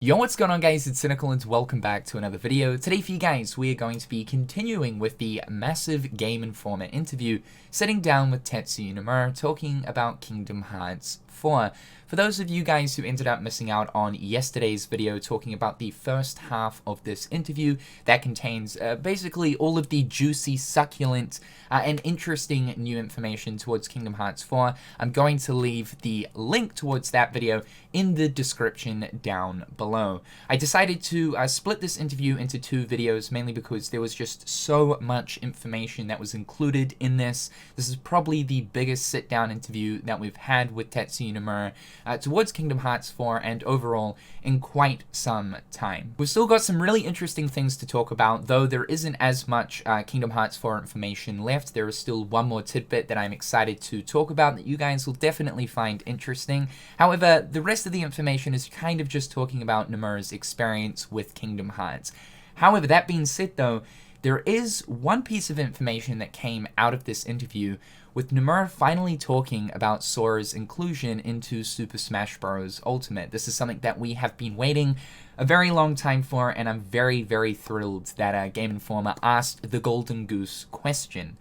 Yo, what's going on guys, it's Cynical and welcome back to another video. Today for you guys, we are going to be continuing with the massive Game Informer interview, sitting down with Tetsuya Nomura, talking about Kingdom Hearts 4. For those of you guys who ended up missing out on yesterday's video talking about the first half of this interview, that contains basically all of the juicy, succulent, and interesting new information towards Kingdom Hearts 4, I'm going to leave the link towards that video in the description down below. I decided to split this interview into two videos, mainly because there was just so much information that was included in this. This is probably the biggest sit-down interview that we've had with Tetsuya Nomura towards Kingdom Hearts 4 and overall in quite some time. We've still got some really interesting things to talk about, though there isn't as much Kingdom Hearts 4 information left. There is still one more tidbit that I'm excited to talk about that you guys will definitely find interesting. However, the rest of the information is kind of just talking about Nomura's experience with Kingdom Hearts. However, that being said though, there is one piece of information that came out of this interview, with Nomura finally talking about Sora's inclusion into Super Smash Bros. Ultimate. This is something that we have been waiting a very long time for, and I'm very, very thrilled that Game Informer asked the Golden Goose question.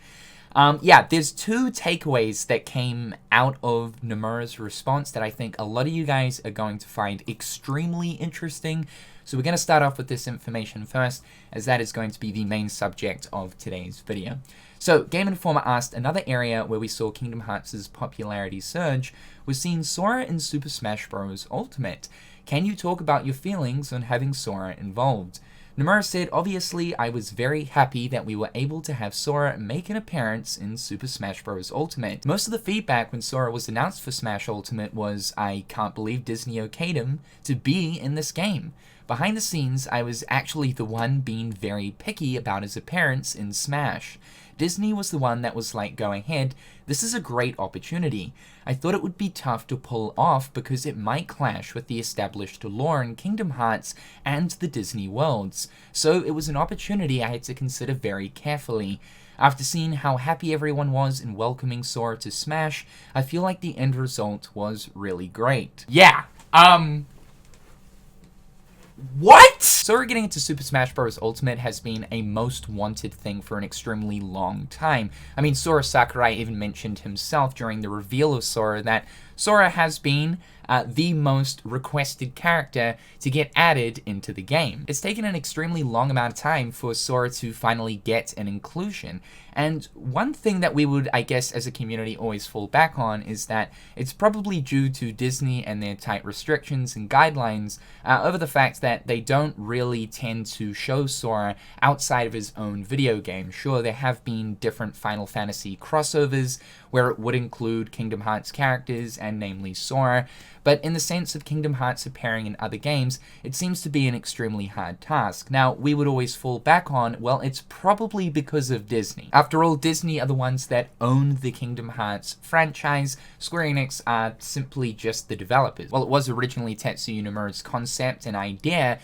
There's two takeaways that came out of Nomura's response that I think a lot of you guys are going to find extremely interesting. So we're going to start off with this information first, as that is going to be the main subject of today's video. So Game Informer asked, another area where we saw Kingdom Hearts' popularity surge was seeing Sora in Super Smash Bros. Ultimate. Can you talk about your feelings on having Sora involved? Nomura said, obviously, I was very happy that we were able to have Sora make an appearance in Super Smash Bros. Ultimate. Most of the feedback when Sora was announced for Smash Ultimate was, I can't believe Disney okayed him to be in this game. Behind the scenes, I was actually the one being very picky about his appearance in Smash. Disney was the one that was like, go ahead, this is a great opportunity. I thought it would be tough to pull off because it might clash with the established lore in Kingdom Hearts and the Disney worlds, so it was an opportunity I had to consider very carefully. After seeing how happy everyone was in welcoming Sora to Smash, I feel like the end result was really great. Yeah, what? Sora getting into Super Smash Bros. Ultimate has been a most wanted thing for an extremely long time. I mean, Sora Sakurai even mentioned himself during the reveal of Sora that Sora has been the most requested character to get added into the game. It's taken an extremely long amount of time for Sora to finally get an inclusion. And one thing that we would, I guess, as a community always fall back on is that it's probably due to Disney and their tight restrictions and guidelines over the fact that they don't really tend to show Sora outside of his own video game. Sure, there have been different Final Fantasy crossovers where it would include Kingdom Hearts characters, and namely Sora, but in the sense of Kingdom Hearts appearing in other games, it seems to be an extremely hard task. Now, we would always fall back on, well, it's probably because of Disney. After all, Disney are the ones that own the Kingdom Hearts franchise. Square Enix are simply just the developers. While it was originally Tetsuya Nomura's concept and idea,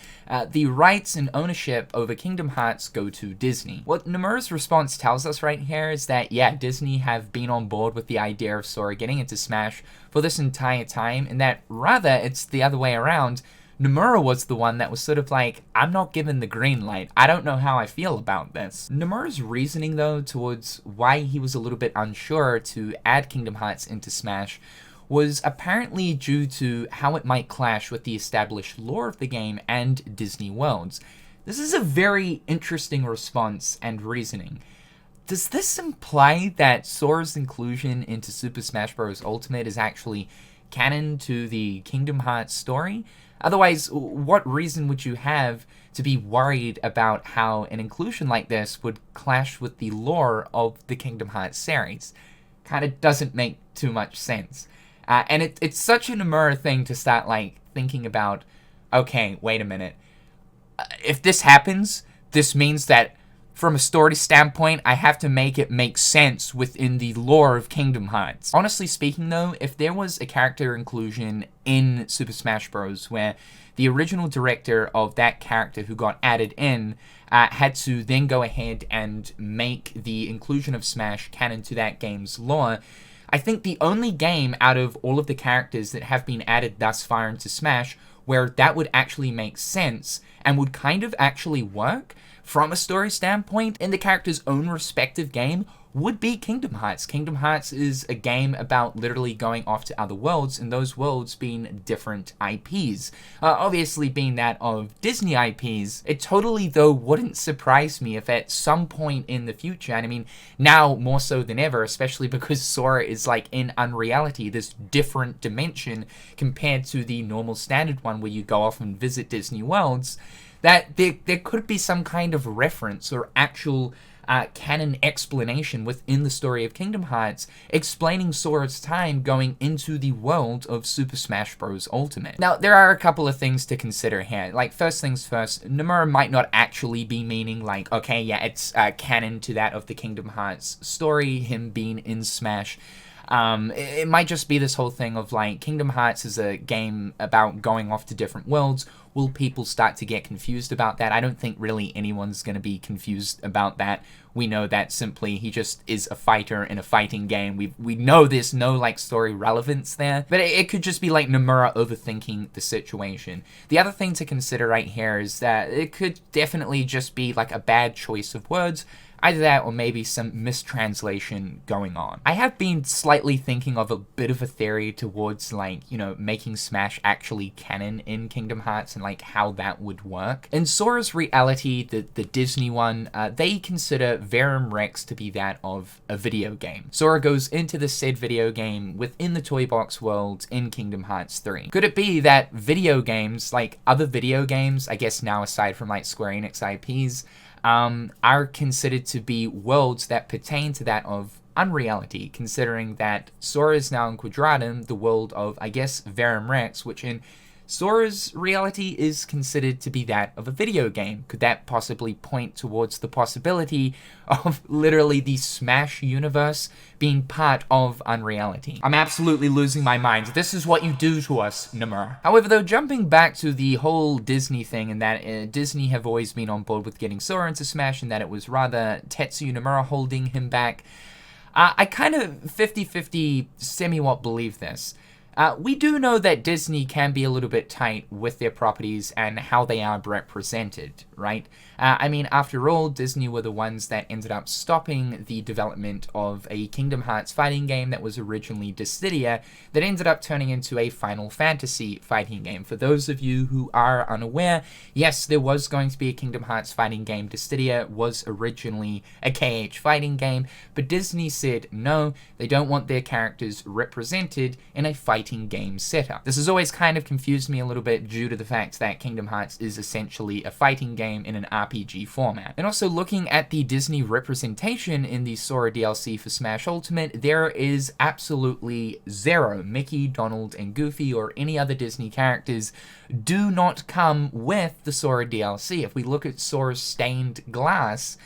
the rights and ownership over Kingdom Hearts go to Disney. What Nomura's response tells us right here is that, yeah, Disney have been on board with the idea of Sora getting into Smash for this entire time, and that rather it's the other way around. Nomura was the one that was sort of like, I'm not given the green light. I don't know how I feel about this. Nomura's reasoning though towards why he was a little bit unsure to add Kingdom Hearts into Smash was apparently due to how it might clash with the established lore of the game and Disney worlds. This is a very interesting response and reasoning. Does this imply that Sora's inclusion into Super Smash Bros. Ultimate is actually canon to the Kingdom Hearts story? Otherwise, what reason would you have to be worried about how an inclusion like this would clash with the lore of the Kingdom Hearts series? Kind of doesn't make too much sense. And it's such a Nomura thing to start like thinking about, okay, wait a minute. If this happens, this means that from a story standpoint, I have to make it make sense within the lore of Kingdom Hearts. Honestly speaking though, if there was a character inclusion in Super Smash Bros. Where the original director of that character who got added in had to then go ahead and make the inclusion of Smash canon to that game's lore, I think the only game out of all of the characters that have been added thus far into Smash where that would actually make sense and would kind of actually work from a story standpoint in the character's own respective game would be Kingdom Hearts. Kingdom Hearts is a game about literally going off to other worlds, and those worlds being different IPs. Obviously being that of Disney IPs, it totally, though, wouldn't surprise me if at some point in the future, and I mean, now more so than ever, especially because Sora is like in unreality, this different dimension compared to the normal standard one where you go off and visit Disney worlds, that there could be some kind of reference or actual canon explanation within the story of Kingdom Hearts explaining Sora's time going into the world of Super Smash Bros. Ultimate. Now, there are a couple of things to consider here. Like, first things first, Nomura might not actually be meaning like, okay, yeah, it's canon to that of the Kingdom Hearts story, him being in Smash. It might just be this whole thing of like, Kingdom Hearts is a game about going off to different worlds. Will people start to get confused about that? I don't think really anyone's going to be confused about that. We know that simply he just is a fighter in a fighting game. We know there's no like story relevance there, but it could just be like Nomura overthinking the situation. The other thing to consider right here is that it could definitely just be like a bad choice of words. Either that or maybe some mistranslation going on. I have been slightly thinking of a bit of a theory towards like, you know, making Smash actually canon in Kingdom Hearts and like how that would work. In Sora's reality, the Disney one, they consider Verum Rex to be that of a video game. Sora goes into the said video game within the Toy Box world in Kingdom Hearts 3. Could it be that video games, like other video games, I guess now aside from like Square Enix IPs, are considered to be worlds that pertain to that of unreality, considering that Sora is now in Quadratum, the world of, I guess, Verum Rex, which in Sora's reality is considered to be that of a video game. Could that possibly point towards the possibility of literally the Smash universe being part of unreality? I'm absolutely losing my mind. This is what you do to us, Nomura. However, though, jumping back to the whole Disney thing and that Disney have always been on board with getting Sora into Smash and that it was rather Tetsuya Nomura holding him back, I kind of 50-50 semi-what believe this. We do know that Disney can be a little bit tight with their properties and how they are represented, right? I mean, after all, Disney were the ones that ended up stopping the development of a Kingdom Hearts fighting game that was originally Dissidia that ended up turning into a Final Fantasy fighting game. For those of you who are unaware, yes, there was going to be a Kingdom Hearts fighting game. Dissidia was originally a KH fighting game, but Disney said no, they don't want their characters represented in a fighting game setup. This has always kind of confused me a little bit due to the fact that Kingdom Hearts is essentially a fighting game in an RPG format. And also looking at the Disney representation in the Sora DLC for Smash Ultimate, there is absolutely zero. Mickey, Donald, and Goofy or any other Disney characters do not come with the Sora DLC. If we look at Sora's stained glass,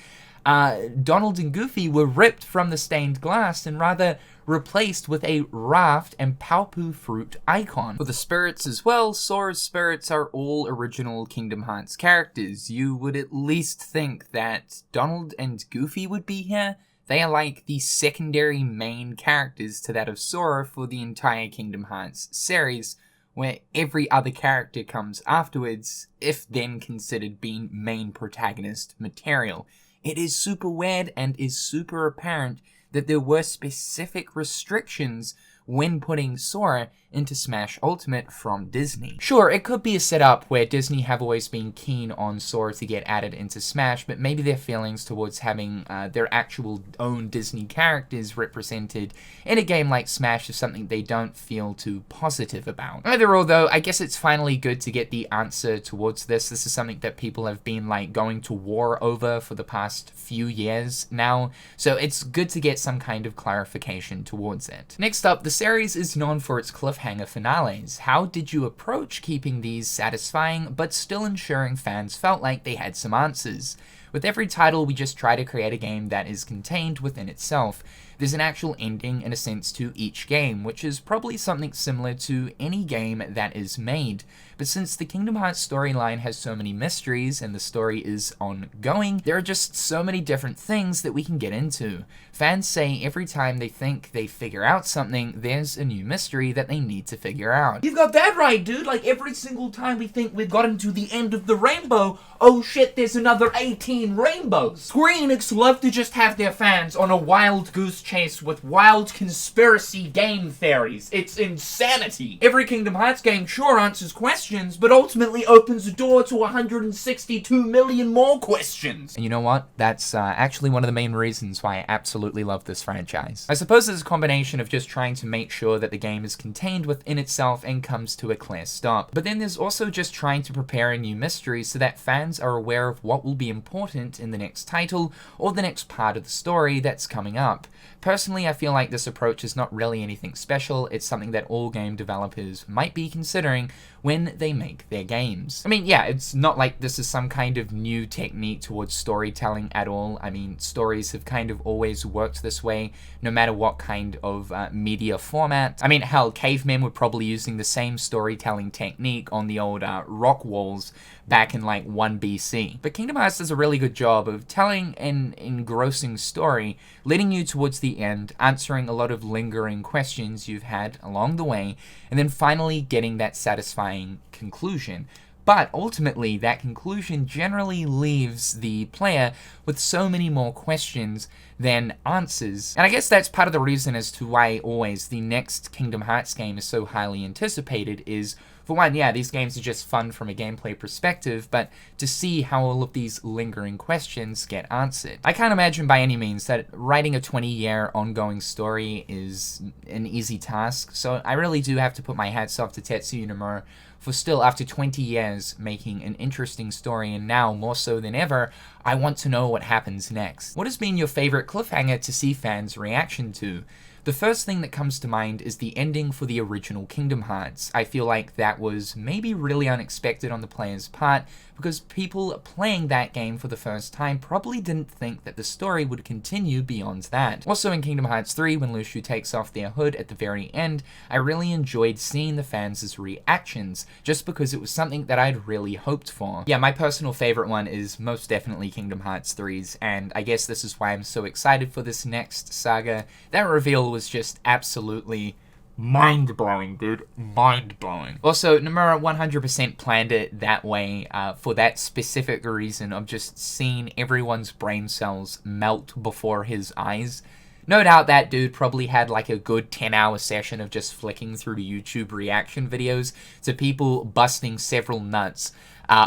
Donald and Goofy were ripped from the stained glass and rather replaced with a raft and Palpu fruit icon. For the spirits as well, Sora's spirits are all original Kingdom Hearts characters. You would at least think that Donald and Goofy would be here. They are like the secondary main characters to that of Sora for the entire Kingdom Hearts series, where every other character comes afterwards, if then considered being main protagonist material. It is super weird and is super apparent that there were specific restrictions when putting Sora into Smash Ultimate from Disney. Sure, it could be a setup where Disney have always been keen on Sora to get added into Smash, but maybe their feelings towards having their actual own Disney characters represented in a game like Smash is something they don't feel too positive about. Overall though, I guess it's finally good to get the answer towards this. This is something that people have been like going to war over for the past few years now, so it's good to get some kind of clarification towards it. Next up, the series is known for its cliffhanger finales. How did you approach keeping these satisfying but still ensuring fans felt like they had some answers? With every title, we just try to create a game that is contained within itself. There's an actual ending, in a sense, to each game, which is probably something similar to any game that is made. but since the Kingdom Hearts storyline has so many mysteries and the story is ongoing, there are just so many different things that we can get into. Fans say every time they think they figure out something, there's a new mystery that they need to figure out. You've got that right, dude. Like, every single time we think we've gotten to the end of the rainbow, oh shit, there's another 18 rainbows. Square Enix love to just have their fans on a wild goose chase with wild conspiracy game theories. It's insanity. Every Kingdom Hearts game sure answers questions, but ultimately opens the door to 162 million more questions. And you know what? That's actually one of the main reasons why I absolutely love this franchise. I suppose it's a combination of just trying to make sure that the game is contained within itself and comes to a clear stop. But then there's also just trying to prepare a new mystery so that fans are aware of what will be important in the next title or the next part of the story that's coming up. Personally, I feel like this approach is not really anything special. It's something that all game developers might be considering when they make their games. I mean, yeah, it's not like this is some kind of new technique towards storytelling at all. I mean, stories have kind of always worked this way, no matter what kind of media format. I mean, hell, cavemen were probably using the same storytelling technique on the old rock walls back in like 1 BC. But Kingdom Hearts does a really good job of telling an engrossing story, leading you towards the end, answering a lot of lingering questions you've had along the way, and then finally getting that satisfying conclusion. But ultimately, that conclusion generally leaves the player with so many more questions than answers. And I guess that's part of the reason as to why always the next Kingdom Hearts game is so highly anticipated is, for one, yeah, these games are just fun from a gameplay perspective, but to see how all of these lingering questions get answered. I can't imagine by any means that writing a 20-year ongoing story is an easy task, so I really do have to put my hats off to Tetsuya Nomura for still, after 20 years, making an interesting story, and now, more so than ever, I want to know what happens next. What has been your favorite cliffhanger to see fans' reaction to? The first thing that comes to mind is the ending for the original Kingdom Hearts. I feel like that was maybe really unexpected on the player's part, because people playing that game for the first time probably didn't think that the story would continue beyond that. Also in Kingdom Hearts 3, when Luxu takes off their hood at the very end, I really enjoyed seeing the fans' reactions, just because it was something that I'd really hoped for. Yeah, my personal favorite one is most definitely Kingdom Hearts 3's, and I guess this is why I'm so excited for this next saga. That reveal was just absolutely mind-blowing, dude. Mind-blowing. Also, Nomura 100% planned it that way for that specific reason of just seeing everyone's brain cells melt before his eyes. No doubt that dude probably had like a good 10-hour session of just flicking through YouTube reaction videos to people busting several nuts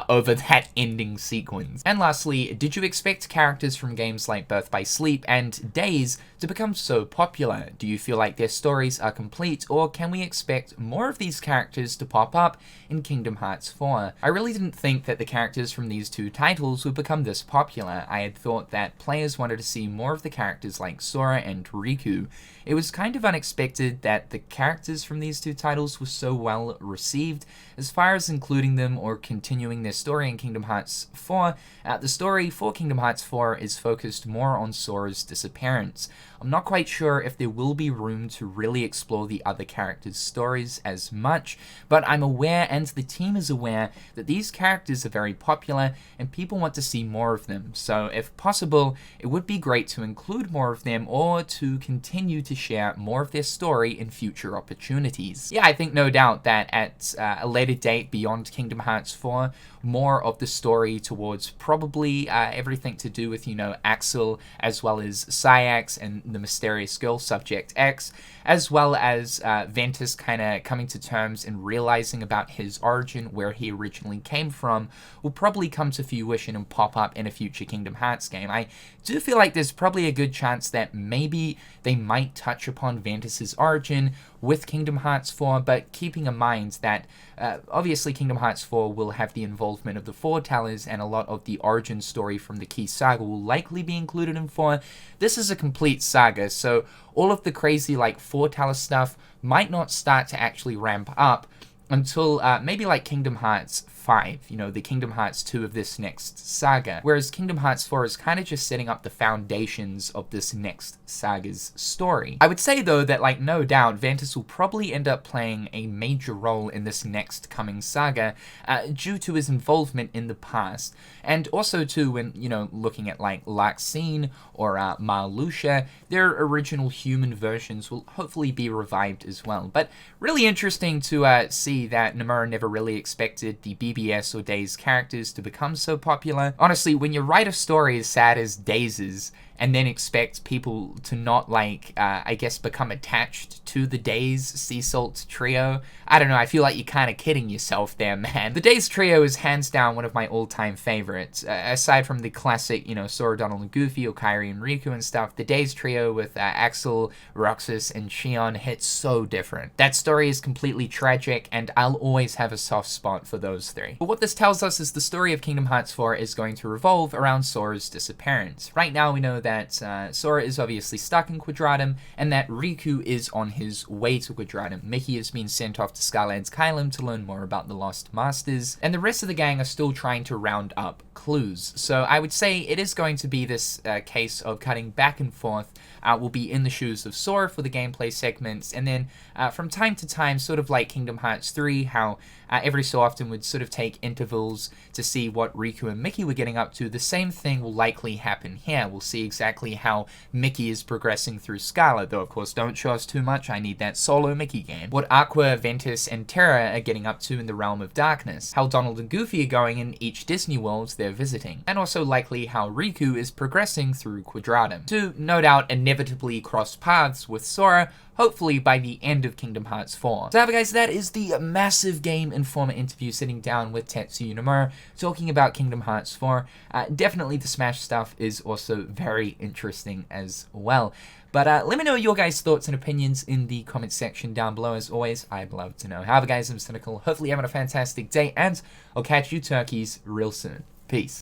over that ending sequence. And lastly, did you expect characters from games like Birth by Sleep and Days to become so popular? Do you feel like their stories are complete, or can we expect more of these characters to pop up in Kingdom Hearts 4? I really didn't think that the characters from these two titles would become this popular. I had thought that players wanted to see more of the characters like Sora and Riku. It was kind of unexpected that the characters from these two titles were so well received. As far as including them or continuing their story in Kingdom Hearts 4, the story for Kingdom Hearts 4 is focused more on Sora's disappearance. I'm not quite sure if there will be room to really explore the other characters' stories as much, but I'm aware, and the team is aware, that these characters are very popular and people want to see more of them. So if possible, it would be great to include more of them or to continue to share more of their story in future opportunities. Yeah, I think no doubt that at a later date beyond Kingdom Hearts 4, more of the story towards probably everything to do with, you know, Axel, as well as Sayax and the mysterious girl Subject X, as well as Ventus kind of coming to terms and realizing about his origin, where he originally came from, will probably come to fruition and pop up in a future Kingdom Hearts game. I do feel like there's probably a good chance that maybe they might touch upon Ventus's origin with Kingdom Hearts 4, but keeping in mind that obviously Kingdom Hearts 4 will have the involvement of the foretellers, and a lot of the origin story from the key saga will likely be included in 4. This is a complete saga, so all of the crazy like foreteller stuff might not start to actually ramp up until maybe like Kingdom Hearts 5, you know, the Kingdom Hearts 2 of this next saga, whereas Kingdom Hearts 4 is kind of just setting up the foundations of this next saga's story. I would say though that, like, no doubt Ventus will probably end up playing a major role in this next coming saga due to his involvement in the past, and also too when, you know, looking at like Larxene or Marluxia, their original human versions will hopefully be revived as well. But really interesting to see that Nomura never really expected the BBS or Days characters to become so popular. Honestly, when you write a story as sad as Days' and then expect people to not, like, I guess, become attached to the Days Sea Salt trio, I don't know, I feel like you're kind of kidding yourself there, man. The Days trio is hands down one of my all-time favorites. Aside from the classic, you know, Sora, Donald, and Goofy, or Kairi and Riku and stuff, the Days trio with Axel, Roxas, and Xion hits so different. That story is completely tragic, and I'll always have a soft spot for those three. But what this tells us is the story of Kingdom Hearts 4 is going to revolve around Sora's disappearance. Right now we know that Sora is obviously stuck in Quadratum, and that Riku is on his way to Quadratum. Mickey has been sent off to Skyland's Kylum to learn more about the Lost Masters, and the rest of the gang are still trying to round up clues. So I would say it is going to be this case of cutting back and forth. We'll be in the shoes of Sora for the gameplay segments, and then from time to time, sort of like Kingdom Hearts 3, how every so often would sort of take intervals to see what Riku and Mickey were getting up to. The same thing will likely happen here. We'll see exactly how Mickey is progressing through Scala, though of course don't show us too much, I need that solo Mickey game. What Aqua, Ventus, and Terra are getting up to in the Realm of Darkness, how Donald and Goofy are going in each Disney world they're visiting, and also likely how Riku is progressing through Quadratum, to no doubt inevitably cross paths with Sora, hopefully by the end of Kingdom Hearts 4. So guys, that is the massive Game Informer interview sitting down with Tetsuya Nomura, talking about Kingdom Hearts 4. Definitely the Smash stuff is also very interesting as well. But let me know your guys' thoughts and opinions in the comment section down below. As always, I'd love to know. However guys, I'm Cynical. Hopefully you're having a fantastic day, and I'll catch you turkeys real soon. Peace.